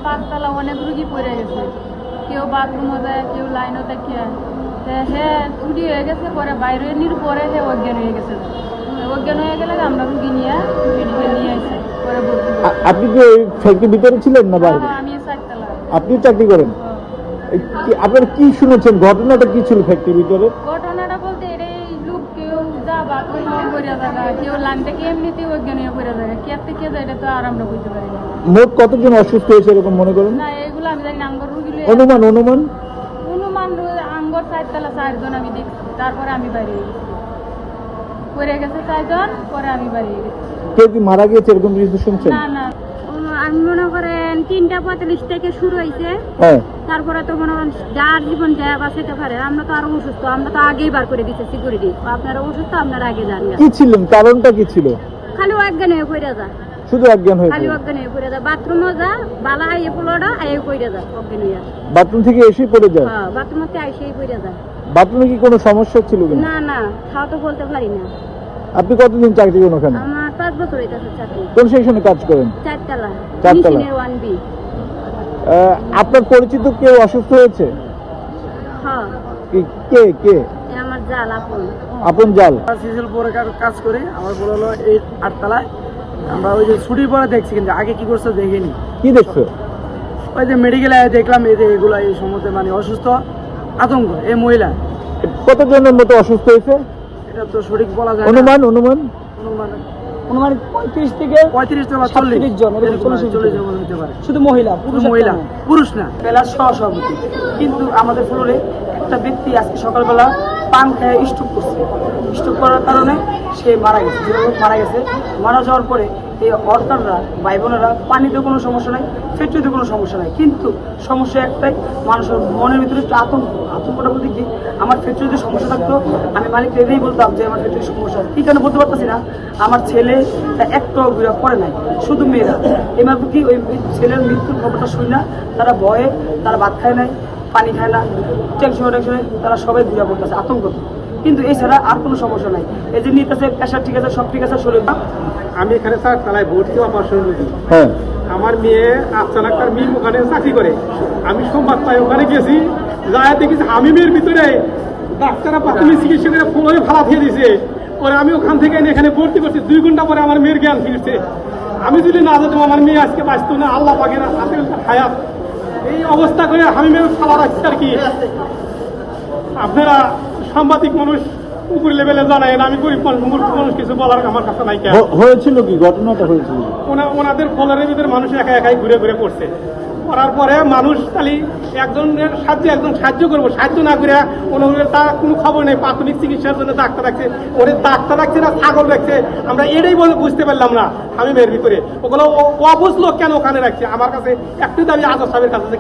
5 তলা অনেক রুগী পড়ে গেছে, কেউ বাথরুমে যায়, কেউ লাইনও থাকে। হ্যাঁ ছুটি হয়ে গেছে, পরে বাইরে নির পরে সে অজ্ঞান হয়ে গেছে। অজ্ঞান হয়ে গেলে আমরা রুগী নিয়ে মেডিকেল নিয়ে আসি, পরে ভর্তি করি। আপনি কি ওই ফ্যাক্টরির ভিতরে ছিলেন না বাইরে? আমি 4 তলা। আপনি চাকরি করেন? আপনারা কি শুনেছেন, ঘটনাটা কি ছিল ফ্যাক্টরির ভিতরে? ঘটনাটা বলতে এটাই লোক কেউ যা বাথরুমে পড়ে জায়গা, কেউ লাইন থেকে এমনিতেই অজ্ঞান হয়ে পড়ে জায়গা, কে থেকে যায় এটা তো আর আমরা বুঝতে পারি না। মোট কতজন অসুস্থ হয়েছে এরকম মনে করেন? না এগুলো আমি জানি না, আঙ্গর রুগী অনুমান আঙ্গর 4 তলা 4 জন আমি দেখছি, তারপরে আমি বাইরে গেছি, পড়ে গেছে 4 জন, পরে আমি বাইরে গেছি। কেউ কি মারা গিয়েছে এরকম কিছু শুনছেন? না না, আমি মনে করেন 3:45 থেকে শুরু হয়েছে, হ্যাঁ তারপরে তো মনে করেন যার জীবন যায় বাঁচাতে পারে। আমরা তো আরো অসুস্থ, আমরা তো আগেই বার করে দিচ্ছি সিকিউরিটি, আপনারা অসুস্থ আপনারা আগে যান। কি ছিলেন, কারণটা কি ছিল? খালি অজ্ঞান হয়ে পড়ে যা, শুধু অজ্ঞান হয়ে খালি অজ্ঞান হয়ে পড়ে যা, বাথরুমও যা, বালা আইয়ে পোলোটা আইয়ে পড়ে যা, অজ্ঞান হইয়া। বাথরুম থেকে এসেই পড়ে যায়? হ্যাঁ বাথরুমতে আইসেই পড়ে যা। বাথরুমে কি কোনো সমস্যা ছিল কিনা? না না, তাও তো বলতে পারি না। আপনি কতদিন চাকরি করেন ওখানে? আমার 5 বছর হইতাছে চাকরি। কোন সেকশনে কাজ করেন? 4 তলা, 4 তলা। মেশিনের 1B। আপনার পরিচিত কেউ অসুস্থ হয়েছে? হ্যাঁ কে কে? আমার জাল আপন জাল? সিজিল পরে কাজ করি, আমার বলা হলো এই 8 তলায়। আমরা ওই যে ছুটির পরে দেখছি, কিন্তু আগে কি করছে দেখিনি। কি দেখছো? ওই যে মেডিকেলে দেখলাম এই যে এগুলা এই সম্বন্ধে মানে অসুস্থ, আতঙ্ক এই মহিলা। কতজনের মতো অসুস্থ হয়েছে এটা তো সঠিক বলা যায় না। অনুমান? অনুমান 35 থেকে 35 থেকে 40 জন, এরকম 40 জন হতে পারে। শুধু মহিলা, মহিলা, পুরুষ না। বেলা সহসভাপতি, কিন্তু আমাদের ফ্লোরে একটা ব্যক্তি আজকে সকালবেলা পান খেয়ে স্ট্রোক করছে। স্ট্রোক করার কারণে সে মারা গেছে। মারা গেছে, মারা যাওয়ার পরে এই ওয়ার্কাররা ভাই বোনেরা পানিতে কোনো সমস্যা নাই, ফ্যাক্টরিতে কোনো সমস্যা নাই, কিন্তু সমস্যা একটাই, মানুষের মনের ভিতরে একটু আতঙ্কটা বলতে কি, আমার ফ্যাক্টরিতে সমস্যা থাকতো আমি মালিককে এটাই বলতাম যে আমার ফ্যাক্টরির সমস্যা। কি কেন বলতে পারতেছি না, আমার ছেলে একটু পড়ে নাই, শুধু মেয়েরা। এবার কি ওই ছেলের মৃত্যুর খবরটা শুনি না, তারা ভয়ে তারা ভাত খায় নাই, পানি খায় না, টেনশনে তারা সবাই ঘুরে পড়তেছে আতঙ্ক। কিন্তু এছাড়া আর কোনো সমস্যা নাই। এই যে নিতেছে প্রেশার ঠিক আছে, সব ঠিক আছে, শরীর। আমি এখানে 4 তলায় ভর্তি অপারেশন রোগী। হ্যাঁ, আমার মেয়ে আফসানা আক্তার মিম ওখানে চাকরি করে। আমি সোমবার তাই ওখানে গেছি, যায় দেখেছি হামিমের ভিতরে ডাক্তাররা প্রাথমিক চিকিৎসা করে ফ্লোরে ফালা দিয়ে দিয়েছে। পরে আমি ওখান থেকে এখানে ভর্তি করছি। 2 ঘন্টা পরে আমার মেয়ের জ্ঞান ফিরছে। আমি যদি না যেতাম আমার মেয়ে আজকে বাঁচত না। আল্লাহ পাকের হাতে হায়াত এই অবস্থা করে হামিমের ফালা রাখছে আর কি। আপনারা সাংবাদিক মানুষ উপর লেভেলে জানায় না, আমি গরিব মানুষ কিছু বলার আমার কাছে নাই। হয়েছিল কি, ঘটনাটা হয়েছিল? ওনাদের ফলের ভিতরে মানুষ একাই ঘুরে ঘুরে পড়ছে। করার পরে মানুষ খালি একজনের একজন সাহায্য করবো, সাহায্য না করে তার কোনো খবর নেই। প্রাথমিক চিকিৎসার জন্য ডাক্তার রাখছে, ওদের ডাক্তার রাখছে না ছাগল রাখছে, আমরা এটাই বুঝতে পারলাম না। আমি মেয়ের ভিতরে ওগুলো অবুঝ লোক কেন ওখানে রাখছে। আমার কাছে একটু দাবি আজব সাহেবের কাছে।